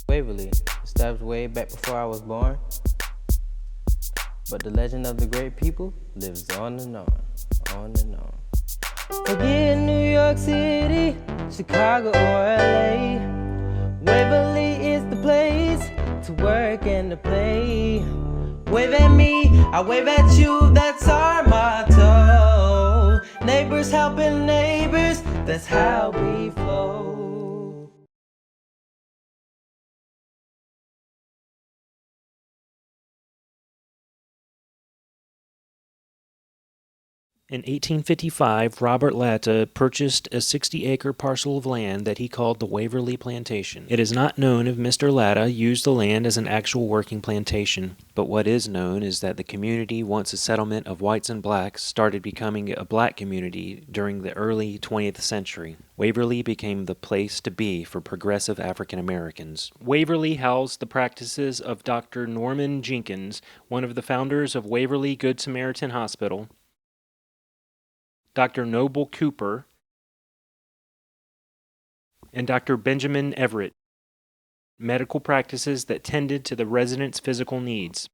Waverly, established way back before I was born. But the legend of the great people lives on and on and on. Forget New York City, Chicago, or LA. Waverly is the place to work and to play. Wave at me, I wave at you, that's our motto. Neighbors helping neighbors, that's how we flow. In 1855, Robert Latta purchased a 60-acre parcel of land that he called the Waverly Plantation. It is not known if Mr. Latta used the land as an actual working plantation, but what is known is that the community, once a settlement of whites and blacks, started becoming a black community during the early 20th century. Waverly became the place to be for progressive African Americans. Waverly housed the practices of Dr. Norman Jenkins, one of the founders of Waverly Good Samaritan Hospital, Dr. Noble Cooper, and Dr. Benjamin Everett, medical practices that tended to the residents' physical needs.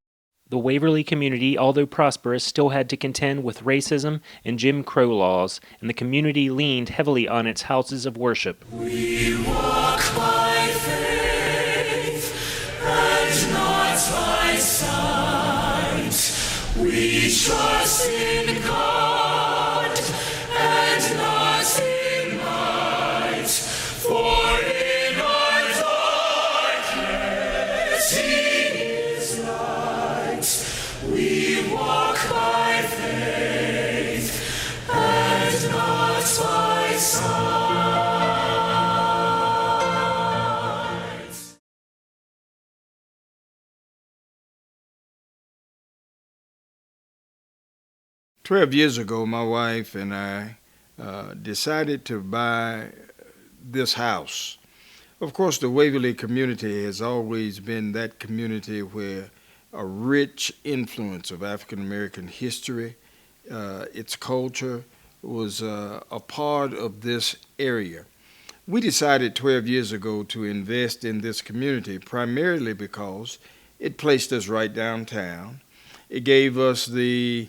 The Waverly community, although prosperous, still had to contend with racism and Jim Crow laws, and the community leaned heavily on its houses of worship. We walk by faith and not by sight. We trust in God. "12 years ago, my wife and I decided to buy this house. Of course, the Waverly community has always been that community where a rich influence of African American history, its culture, was a part of this area. We decided 12 years ago to invest in this community primarily because it placed us right downtown. It gave us the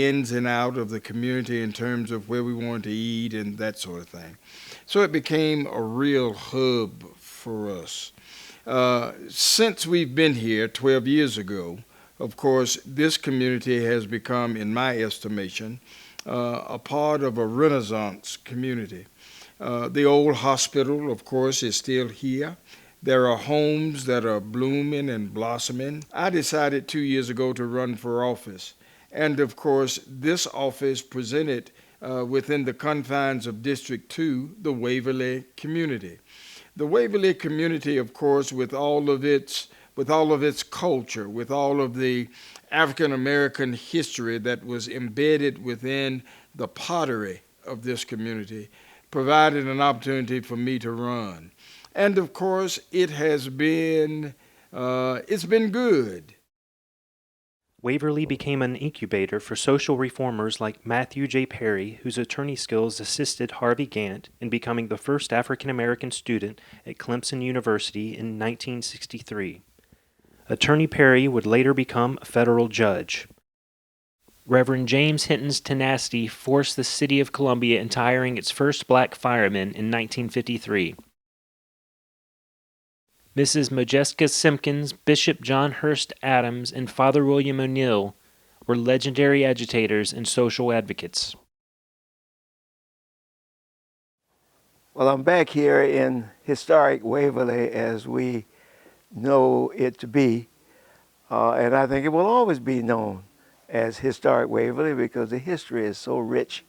ins and out of the community in terms of where we wanted to eat and that sort of thing. So it became a real hub for us. Since we've been here 12 years ago, of course, this community has become, in my estimation, a part of a Renaissance community. The old hospital, of course, is still here. There are homes that are blooming and blossoming. I decided 2 years ago to run for office. And of course, this office presented within the confines of District 2, the Waverly community. The Waverly community, of course, with all of its culture, with all of the African American history that was embedded within the pottery of this community, provided an opportunity for me to run. And of course, it's been good. Waverly became an incubator for social reformers like Matthew J. Perry, whose attorney skills assisted Harvey Gantt in becoming the first African-American student at Clemson University in 1963. Attorney Perry would later become a federal judge. Reverend James Hinton's tenacity forced the city of Columbia into hiring its first black firemen in 1953. Mrs. Modjeska Simpkins, Bishop John Hurst Adams, and Father William O'Neill were legendary agitators and social advocates. Well, I'm back here in historic Waverly as we know it to be, and I think it will always be known as historic Waverly because the history is so rich.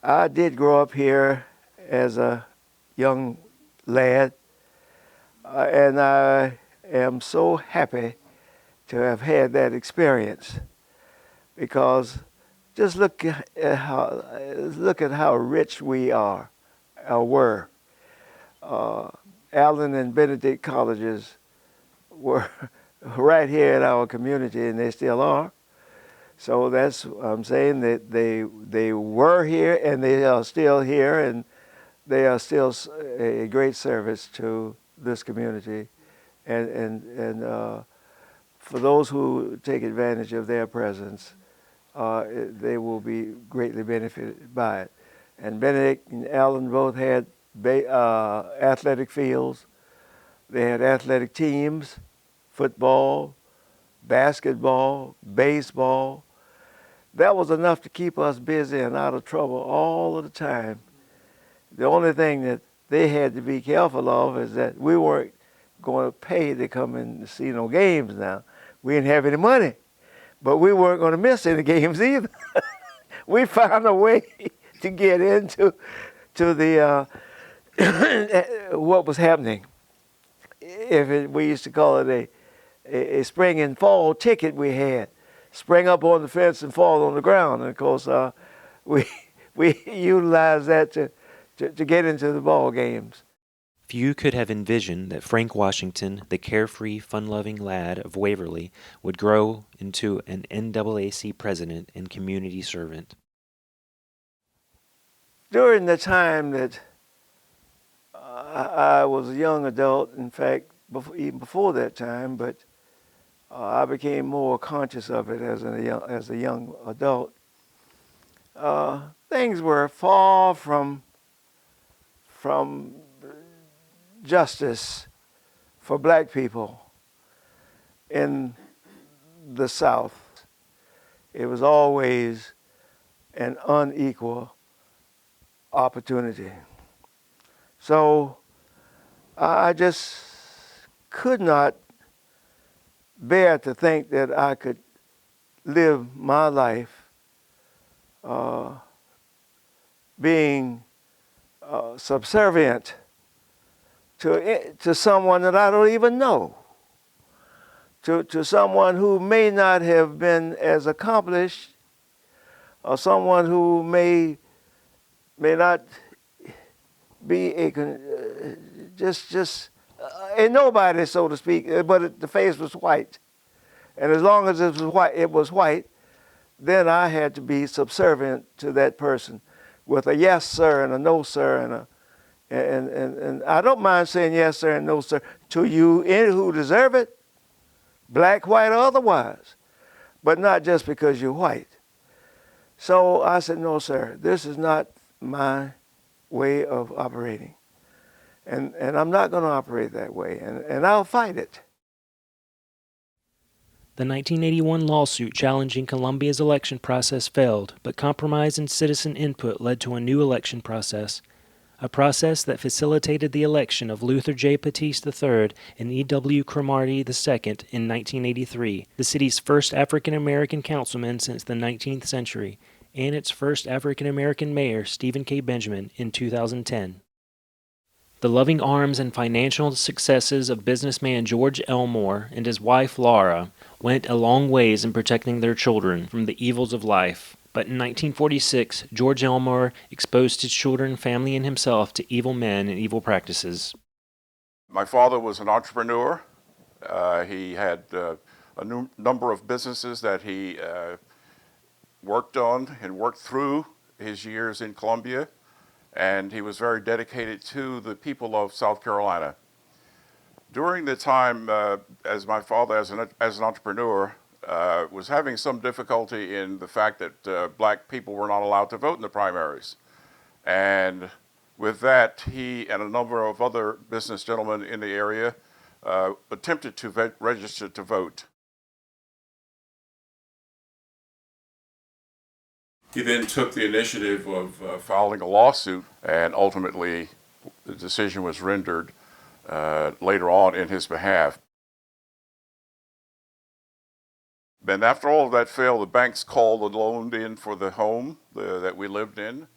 I did grow up here as a young lad, and I am so happy to have had that experience because just look at how rich we were. Allen and Benedict colleges were right here in our community, and they still are. So that's I'm saying that they were here and they are still here, and they are still a great service to this community, and for those who take advantage of their presence, they will be greatly benefited by it. And Benedict and Alan both had athletic fields. They had athletic teams, football, basketball, baseball. That was enough to keep us busy and out of trouble all of the time. The only thing that they had to be careful of is that we weren't going to pay to come in to see no games now. We didn't have any money, but we weren't going to miss any games either. We found a way to get into the what was happening. We used to call it a spring and fall ticket we had. Spring up on the fence and fall on the ground. And of course, we utilized that to get into the ball games. Few could have envisioned that Frank Washington, the carefree, fun-loving lad of Waverly, would grow into an NAAC president and community servant. During the time that I was a young adult, in fact, even before that time, but I became more conscious of it as a young adult. Things were far from justice for black people in the South. It was always an unequal opportunity. So I just could not bear to think that I could live my life being subservient to someone that I don't even know, to someone who may not have been as accomplished, or someone who may not be just a nobody, so to speak, but the face was white. And as long as it was white, then I had to be subservient to that person with a yes, sir, and a no, sir, and I don't mind saying yes, sir, and no, sir, to you who deserve it, black, white, or otherwise, but not just because you're white. So I said, no, sir, this is not my way of operating. And I'm not going to operate that way, and I'll fight it. The 1981 lawsuit challenging Columbia's election process failed, but compromise and citizen input led to a new election process, a process that facilitated the election of Luther J. Patiste III and E.W. Cromartie II in 1983, the city's first African-American councilman since the 19th century, and its first African-American mayor, Stephen K. Benjamin, in 2010. The loving arms and financial successes of businessman George Elmore and his wife Laura went a long ways in protecting their children from the evils of life. But in 1946, George Elmore exposed his children, family, and himself to evil men and evil practices. My father was an entrepreneur. He had a number of businesses that he worked on and worked through his years in Columbia, and he was very dedicated to the people of South Carolina. During the time, as my father, as an entrepreneur, was having some difficulty in the fact that black people were not allowed to vote in the primaries. And with that, he and a number of other business gentlemen in the area attempted to register to vote. He then took the initiative of filing a lawsuit, and ultimately the decision was rendered later on in his behalf. And after all of that failed, the banks called and loaned in for the home that we lived in.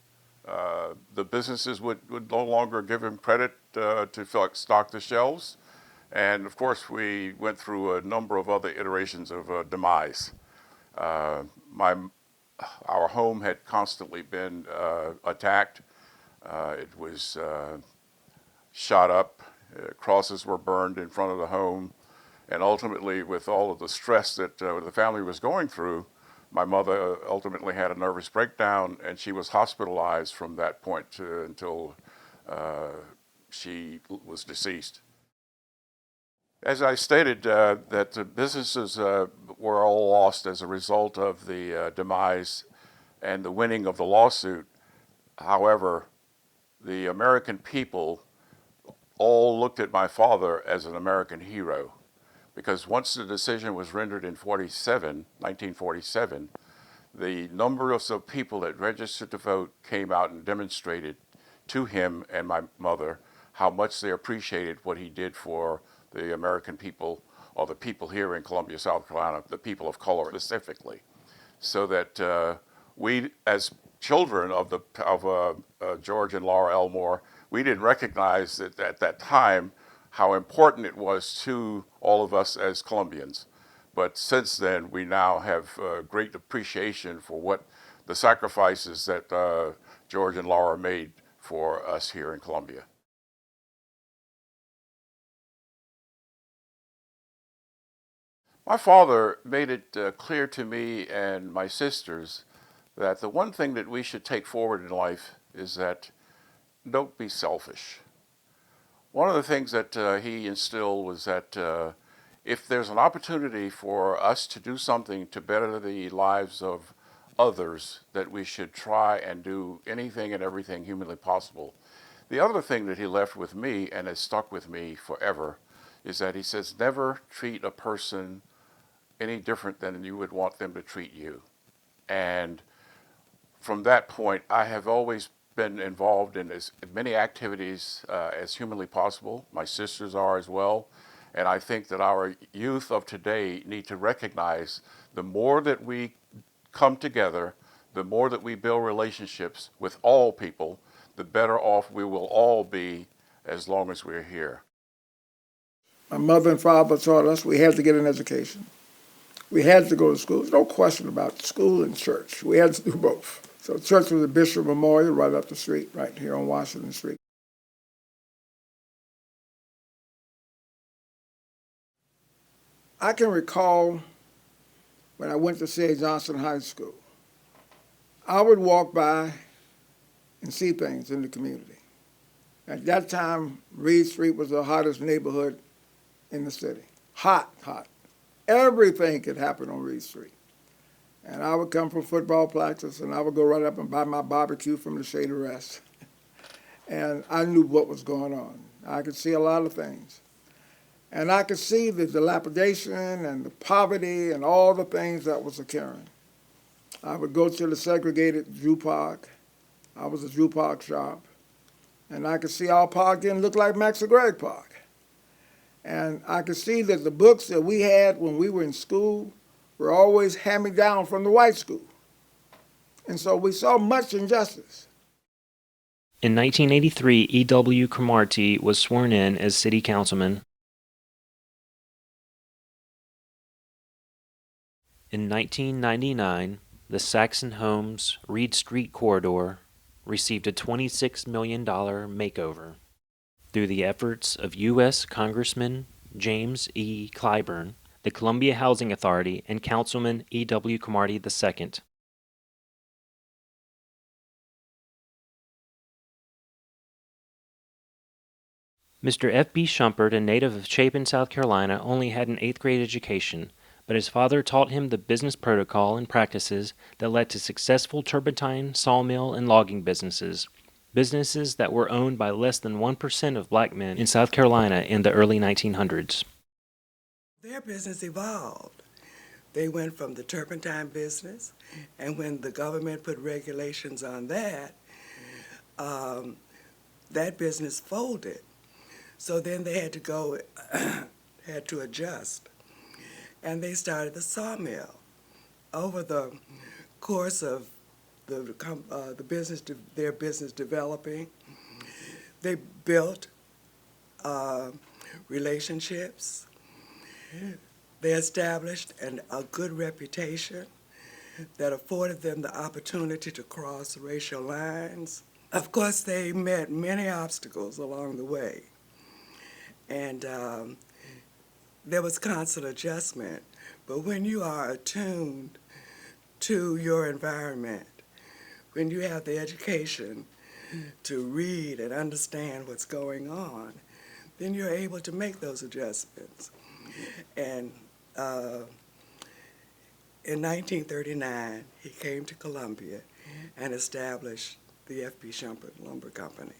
The businesses would no longer give him credit to stock the shelves. And of course, we went through a number of other iterations of demise. Our home had constantly been attacked. It was shot up. Crosses were burned in front of the home. And ultimately, with all of the stress that the family was going through, my mother ultimately had a nervous breakdown, and she was hospitalized from that point until she was deceased. As I stated, that the businesses were all lost as a result of the demise and the winning of the lawsuit. However, the American people all looked at my father as an American hero, because once the decision was rendered in 1947, the numbers of people that registered to vote came out and demonstrated to him and my mother how much they appreciated what he did for the American people, or the people here in Columbia, South Carolina, the people of color specifically. So that we, as children of George and Laura Elmore, we didn't recognize that at that time how important it was to all of us as Columbians. But since then, we now have great appreciation for what the sacrifices that George and Laura made for us here in Columbia. My father made it clear to me and my sisters that the one thing that we should take forward in life is that don't be selfish. One of the things that he instilled was that if there's an opportunity for us to do something to better the lives of others, that we should try and do anything and everything humanly possible. The other thing that he left with me, and has stuck with me forever, is that he says, never treat a person any different than you would want them to treat you. And from that point, I have always been involved in as many activities as humanly possible. My sisters are as well. And I think that our youth of today need to recognize the more that we come together, the more that we build relationships with all people, the better off we will all be as long as we're here. My mother and father taught us we had to get an education. We had to go to school. There's no question about school and church. We had to do both. So church was the Bishop Memorial right up the street, right here on Washington Street. I can recall when I went to C.A. Johnson High School, I would walk by and see things in the community. At that time, Reed Street was the hottest neighborhood in the city. Hot, hot. Everything could happen on Reed Street. And I would come from football practice, and I would go right up and buy my barbecue from the Shady Rest. And I knew what was going on. I could see a lot of things. And I could see the dilapidation and the poverty and all the things that was occurring. I would go to the segregated Drew Park. I was a Drew Park shop. And I could see our park didn't look like Max and Greg Park. And I could see that the books that we had when we were in school were always hand-me-down from the white school. And so we saw much injustice. In 1983, E.W. Cromartie was sworn in as city councilman. In 1999, the Saxon Homes Reed Street corridor received a $26 million makeover through the efforts of U.S. Congressman James E. Clyburn, the Columbia Housing Authority, and Councilman E.W. Cromartie II. Mr. F.B. Shumpert, a native of Chapin, South Carolina, only had an 8th grade education, but his father taught him the business protocol and practices that led to successful turpentine, sawmill, and logging businesses that were owned by less than 1% of black men in South Carolina in the early 1900s. Their business evolved. They went from the turpentine business, and when the government put regulations on that, that business folded. So then they had to go, had to adjust. And they started the sawmill. Over the course of the business, their business developing, they built relationships. They established a good reputation that afforded them the opportunity to cross racial lines. Of course, they met many obstacles along the way. And there was constant adjustment. But when you are attuned to your environment, when you have the education to read and understand what's going on, then you're able to make those adjustments. And in 1939, he came to Columbia and established the F.B. Shumpert Lumber Company.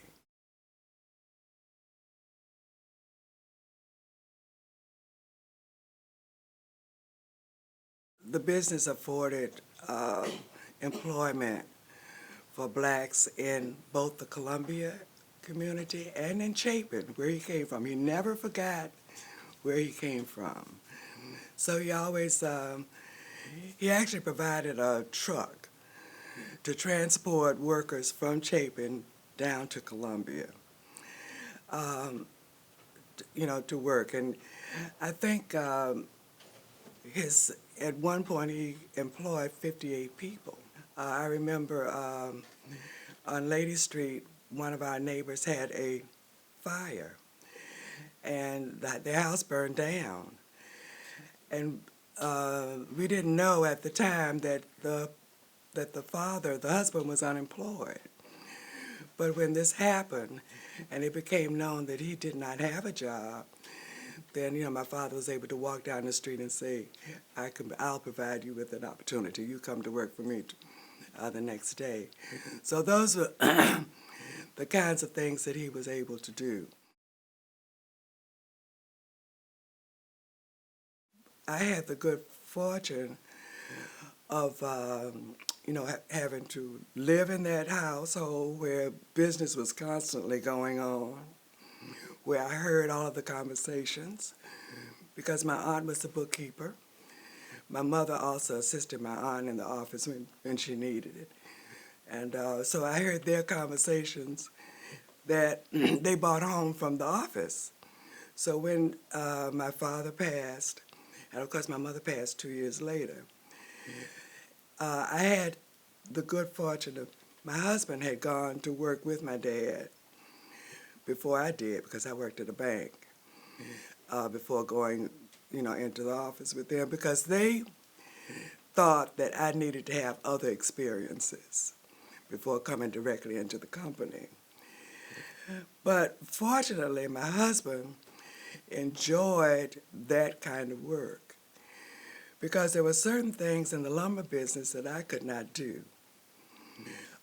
The business afforded employment for blacks in both the Columbia community and in Chapin, where he came from. He never forgot where he came from. So he always, he actually provided a truck to transport workers from Chapin down to Columbia, you know, to work. And I think at one point he employed 58 people. I remember on Lady Street, one of our neighbors had a fire, and the house burned down. And we didn't know at the time that the husband was unemployed. But when this happened, and it became known that he did not have a job, then, you know, my father was able to walk down the street and say, I'll provide you with an opportunity. You come to work for me the next day. So those were the kinds of things that he was able to do. I had the good fortune of, you know, having to live in that household where business was constantly going on, where I heard all of the conversations, because my aunt was the bookkeeper. My mother also assisted my aunt in the office when she needed it. And so I heard their conversations that they brought home from the office. So when my father passed, and of course my mother passed 2 years later, I had the good fortune of, my husband had gone to work with my dad before I did, because I worked at a bank before going, you know, into the office with them, because they thought that I needed to have other experiences before coming directly into the company. But fortunately, my husband enjoyed that kind of work, because there were certain things in the lumber business that I could not do,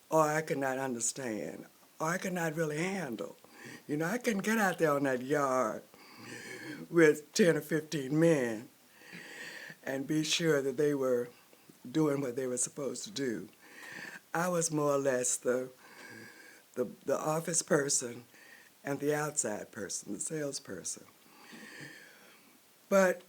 or I could not understand, or I could not really handle. You know, I couldn't get out there on that yard with 10 or 15 men and be sure that they were doing what they were supposed to do. I was more or less the office person and the outside person, the salesperson. But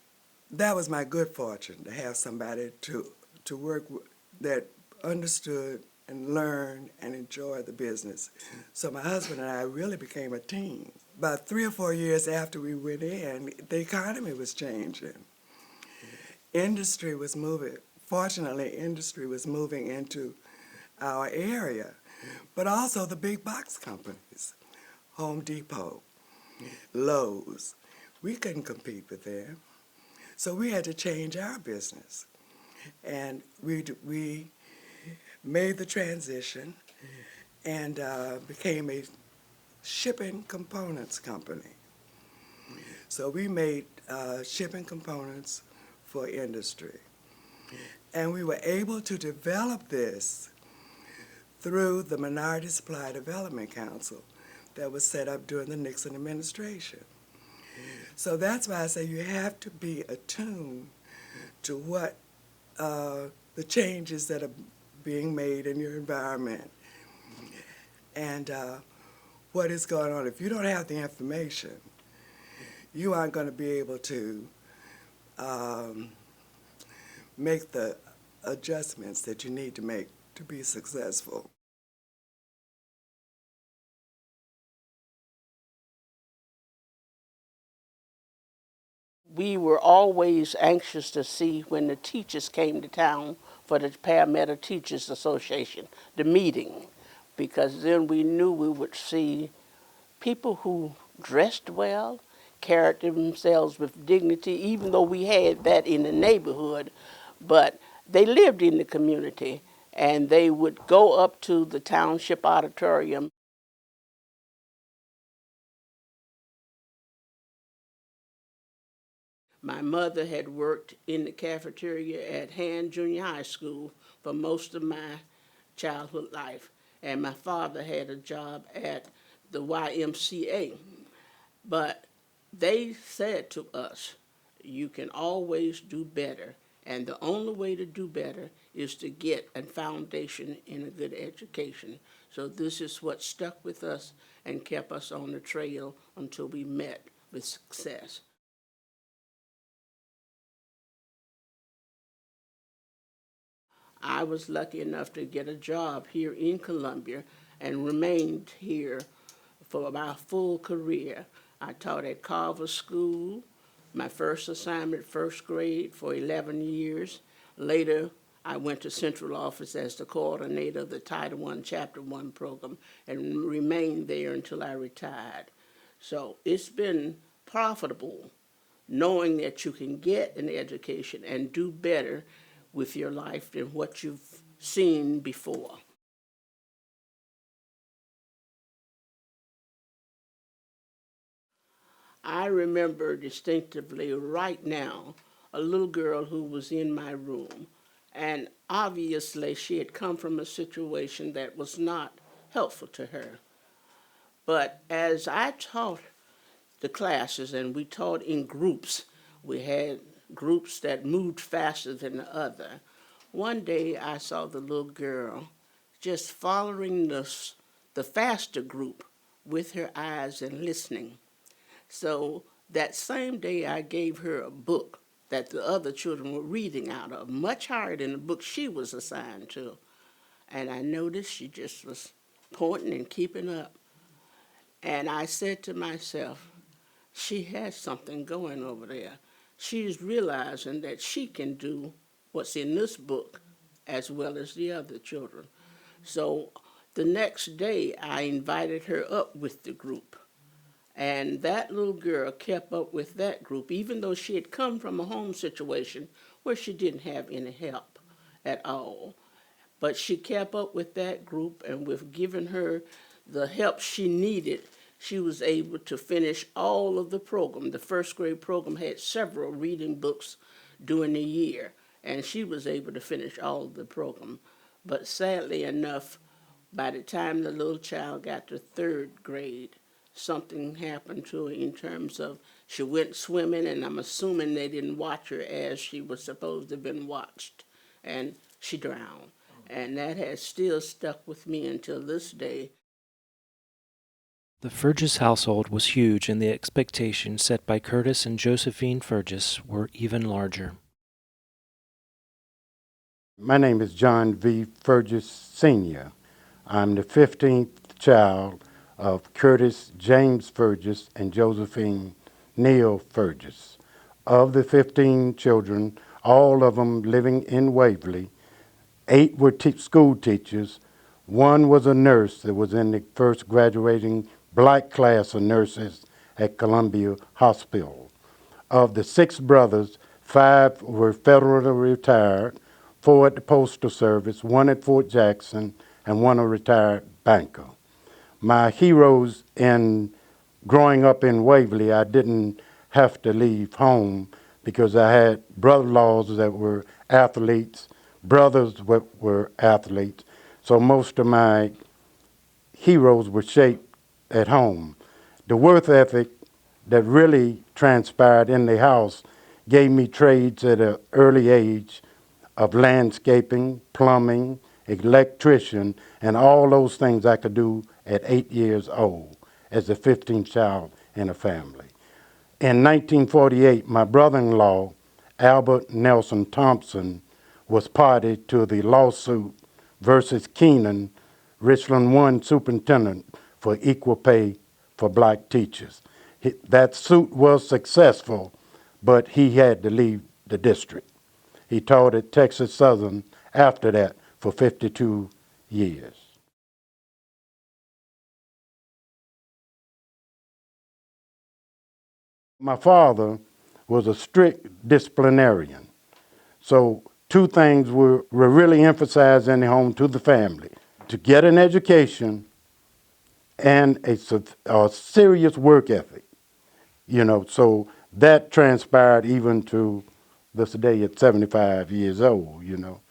that was my good fortune, to have somebody to work with that understood and learned and enjoyed the business. So my husband and I really became a team. About 3 or 4 years after we went in, the economy was changing. Industry was moving. Fortunately, industry was moving into our area, but also the big box companies, Home Depot, Lowe's. We couldn't compete with them. So we had to change our business. And we made the transition and became a shipping components company. So we made shipping components for industry. And we were able to develop this through the Minority Supply Development Council that was set up during the Nixon administration. So that's why I say you have to be attuned to what the changes that are being made in your environment and what is going on. If you don't have the information, you aren't going to be able to make the adjustments that you need to make to be successful. We were always anxious to see when the teachers came to town for the Paramedic Teachers Association, the meeting, because then we knew we would see people who dressed well, carried themselves with dignity, even though we had that in the neighborhood, but they lived in the community, and they would go up to the township auditorium My mother had worked in the cafeteria at Han Junior High School for most of my childhood life, and my father had a job at the YMCA. But they said to us, you can always do better, and the only way to do better is to get a foundation in a good education. So this is what stuck with us and kept us on the trail until we met with success. I was lucky enough to get a job here in Columbia and remained here for my full career. I taught at Carver School, my first assignment, first grade, for 11 years. Later, I went to central office as the coordinator of the Title I, Chapter 1 program and remained there until I retired. So it's been profitable knowing that you can get an education and do better with your life than what you've seen before. I remember distinctively right now a little girl who was in my room, and obviously she had come from a situation that was not helpful to her. But as I taught the classes, and we taught in groups, we had groups that moved faster than the other. One day I saw the little girl just following the faster group with her eyes and listening. So that same day I gave her a book that the other children were reading out of, much higher than the book she was assigned to. And I noticed she just was pointing and keeping up. And I said to myself, she has something going over there. She's realizing that she can do what's in this book as well as the other children. So the next day I invited her up with the group. And that little girl kept up with that group, even though she had come from a home situation where she didn't have any help at all. But she kept up with that group, and with giving her the help she needed, she was able to finish all of the program. The first grade program had several reading books during the year, and she was able to finish all of the program. But sadly enough, by the time the little child got to third grade, something happened to her in terms of she went swimming, and I'm assuming they didn't watch her as she was supposed to have been watched, and she drowned. And that has still stuck with me until this day. The Fergus household was huge, and the expectations set by Curtis and Josephine Fergus were even larger. My name is John V. Fergus Sr. I'm the 15th child of Curtis James Fergus and Josephine Neal Fergus. Of the 15 children, all of them living in Waverly, 8 were school teachers. 1 was a nurse that was in the first graduating black class of nurses at Columbia Hospital. Of the 6 brothers, 5 were federally retired, 4 at the Postal Service, 1 at Fort Jackson, and 1 a retired banker. My heroes in growing up in Waverly, I didn't have to leave home because I had brother-in-laws that were athletes, brothers were athletes, so most of my heroes were shaped at home. The work ethic that really transpired in the house gave me trades at an early age of landscaping, plumbing, electrician, and all those things I could do at 8 years old as the 15th child in a family. In 1948, my brother-in-law, Albert Nelson Thompson, was party to the lawsuit versus Keenan, Richland 1 superintendent, for equal pay for black teachers. That suit was successful, but he had to leave the district. He taught at Texas Southern after that for 52 years. My father was a strict disciplinarian. So 2 things were really emphasized in the home to the family: to get an education and a serious work ethic. You know, so that transpired even to this day at 75 years old, you know.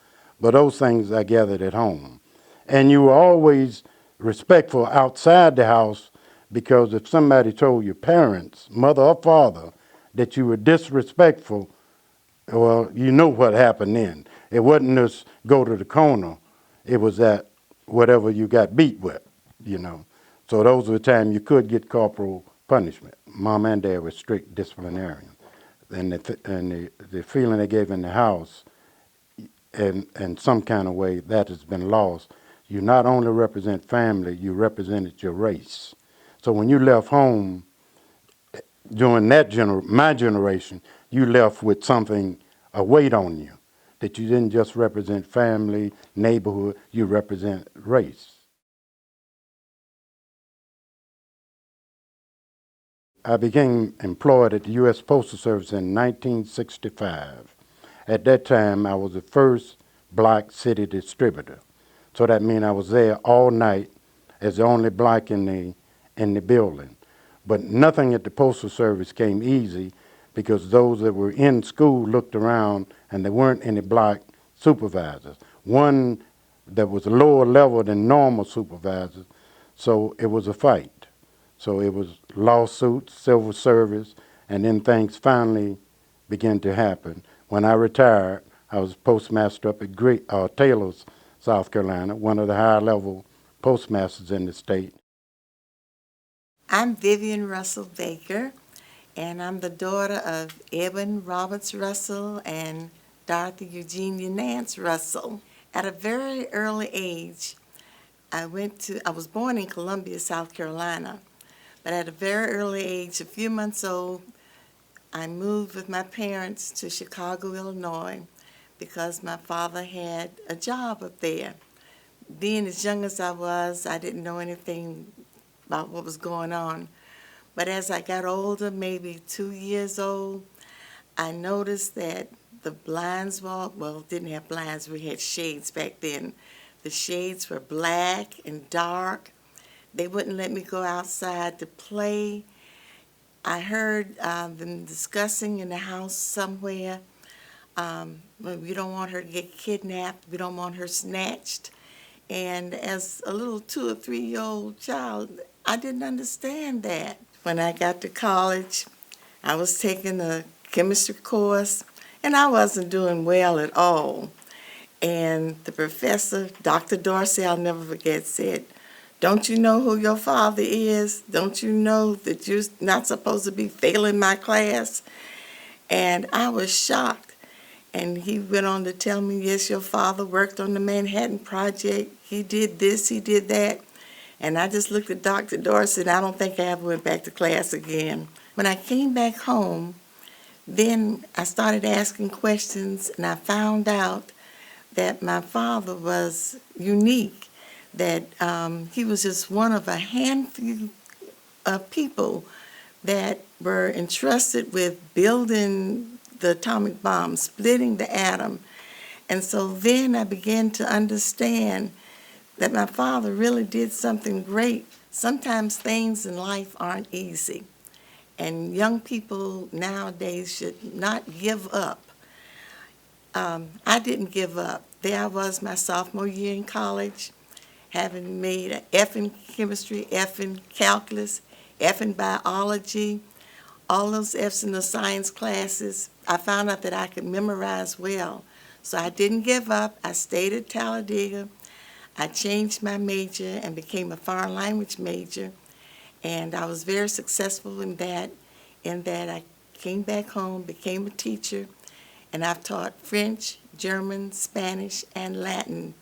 But those things I gathered at home. And you were always respectful outside the house, because if somebody told your parents, mother or father, that you were disrespectful, well, you know what happened then. It wasn't just go to the corner. It was that whatever you got beat with, you know. So those were the times you could get corporal punishment. Mom and dad were strict disciplinarians. And the feeling they gave in the house, in some kind of way, that has been lost. You not only represent family, you represented your race. So when you left home during that my generation, you left with something, a weight on you, that you didn't just represent family, neighborhood, you represent race. I became employed at the U.S. Postal Service in 1965. At that time, I was the first black city distributor. So that means I was there all night as the only black in the building. But nothing at the Postal Service came easy, because those that were in school looked around and there weren't any black supervisors. One that was lower level than normal supervisors, so it was a fight. So it was lawsuits, civil service, and then things finally began to happen. When I retired, I was postmaster up at Taylor's, South Carolina, one of the high-level postmasters in the state. I'm Vivian Russell Baker, and I'm the daughter of Edwin Roberts Russell and Dorothy Eugenia Nance Russell. At a very early age, I was born in Columbia, South Carolina, but at a very early age, a few months old, I moved with my parents to Chicago, Illinois, because my father had a job up there. Being as young as I was, I didn't know anything about what was going on. But as I got older, maybe 2 years old, I noticed that the blinds didn't have blinds, we had shades back then. The shades were black and dark. They wouldn't let me go outside to play. I heard them discussing in the house somewhere, we don't want her to get kidnapped, we don't want her snatched. And as a little 2 or 3 year old child, I didn't understand that. When I got to college, I was taking a chemistry course, and I wasn't doing well at all. And the professor, Dr. Dorsey, I'll never forget, said, "Don't you know who your father is? Don't you know that you're not supposed to be failing my class?" And I was shocked. And he went on to tell me, "Yes, your father worked on the Manhattan Project. He did this, he did that." And I just looked at Dr. Dorsey, and I don't think I ever went back to class again. When I came back home, then I started asking questions, and I found out that my father was unique, that he was just one of a handful of people that were entrusted with building the atomic bomb, splitting the atom. And so then I began to understand that my father really did something great. Sometimes things in life aren't easy, and young people nowadays should not give up. I didn't give up. There I was my sophomore year in college, having made an F in chemistry, F in calculus, F in biology, all those F's in the science classes. I found out that I could memorize well. So I didn't give up. I stayed at Talladega. I changed my major and became a foreign language major. And I was very successful in that I came back home, became a teacher, and I've taught French, German, Spanish, and Latin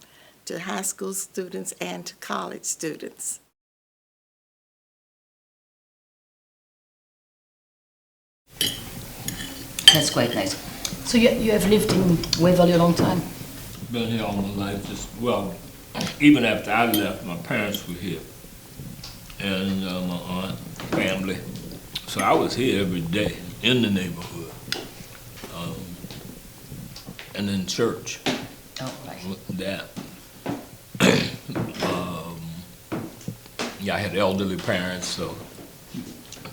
to high school students and to college students. That's quite nice. So you have lived in Waverly a long time? Been here all my life. Even after I left, my parents were here, and my aunt, family. So I was here every day in the neighborhood, and in church. Oh, right. That. I had elderly parents, so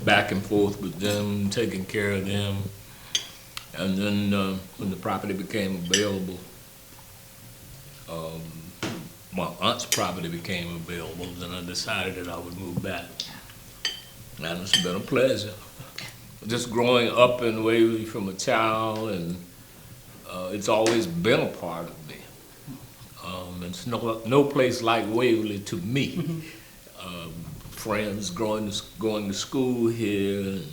back and forth with them, taking care of them. And then when the property became available, my aunt's property became available, then I decided that I would move back. And it's been a pleasure. Just growing up in Waverly from a child, and it's always been a part of me. It's no place like Waverly to me. Friends going to school here, and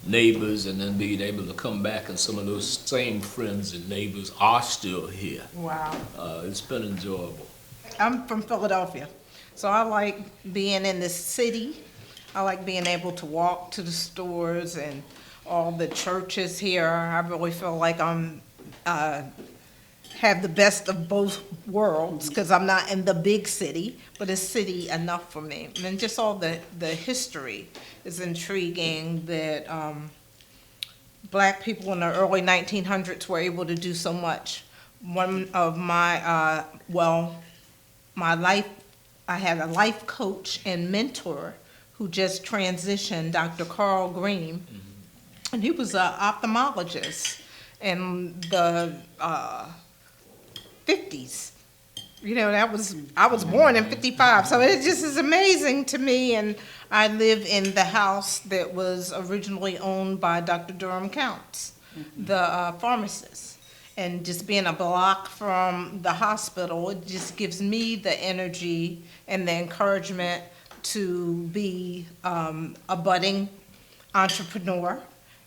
neighbors, and then being able to come back, and some of those same friends and neighbors are still here. Wow. It's been enjoyable. I'm from Philadelphia, so I like being in the city. I like being able to walk to the stores and all the churches here. I really feel like I'm have the best of both worlds, because I'm not in the big city, but it's city enough for me. And just all the history is intriguing, that black people in the early 1900s were able to do so much. One of my, I had a life coach and mentor who just transitioned, Dr. Carl Green, and he was an ophthalmologist in the 50s. You know, I was born in 55, so it just is amazing to me. And I live in the house that was originally owned by Dr. Durham Counts, the pharmacist. And just being a block from the hospital, it just gives me the energy and the encouragement to be a budding entrepreneur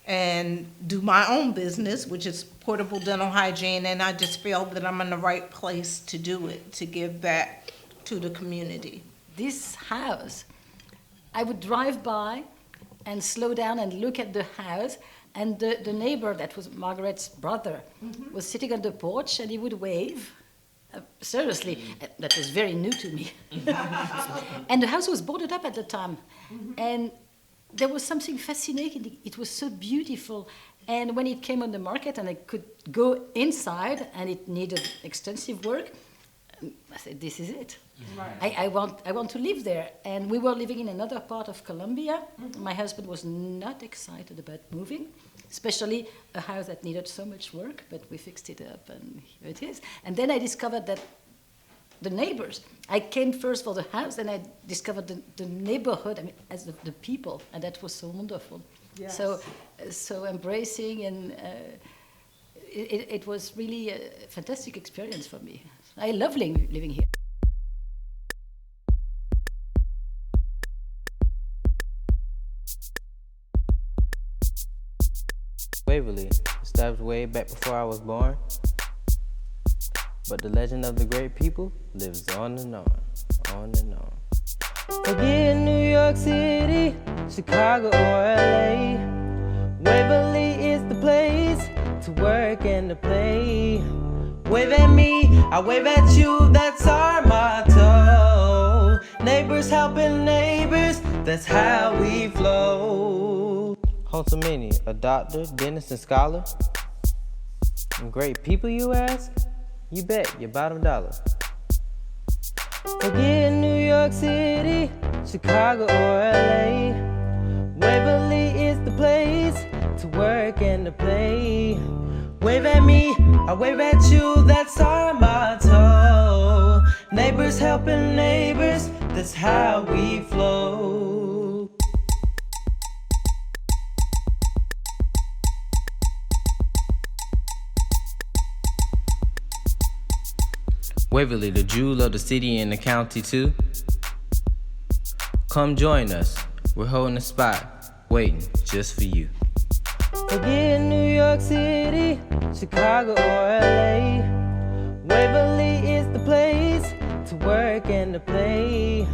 and do my own business, which is portable dental hygiene, and I just feel that I'm in the right place to do it, to give back to the community. This house, I would drive by and slow down and look at the house, and the neighbor, that was Margaret's brother, was sitting on the porch, and he would wave. Seriously, that was very new to me. And the house was boarded up at the time, and there was something fascinating. It was so beautiful. And when it came on the market and I could go inside and it needed extensive work, I said, this is it. Right. I want to live there. And we were living in another part of Colombia. My husband was not excited about moving, especially a house that needed so much work, but we fixed it up and here it is. And then I discovered that the neighbors, I came first for the house, and I discovered the neighborhood, I mean, as the people, and that was so wonderful. Yes. So embracing, and it was really a fantastic experience for me. I love living here. Waverly, established way back before I was born. But the legend of the great people lives on and on, on and on. Forget New York City, Chicago, or LA. Waverly is the place to work and to play. Wave at me, I wave at you, that's our motto. Neighbors helping neighbors, that's how we flow. Home to many, a doctor, dentist, and scholar. And great people, you ask? You bet your bottom dollar. Forget New York City, Chicago, or LA. Waverly is the place to work and to play. Wave at me, I wave at you, that's our motto. Neighbors helping neighbors, that's how we flow. Waverly, the jewel of the city and the county too. Come join us, we're holding a spot, waiting just for you. Forget New York City, Chicago, or LA. Waverly is the place to work and to play.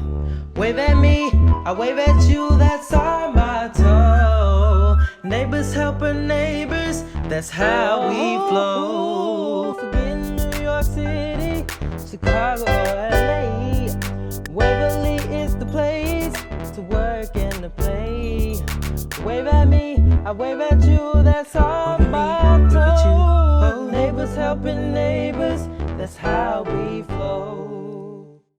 Wave at me, I wave at you, that's our motto. Neighbors helping neighbors, that's how we flow. Forget New York City, Chicago, or LA. Waverly is the place to work and to play. Wave at me, I wave at you, that's our motto. Neighbors helping neighbors, that's how we flow.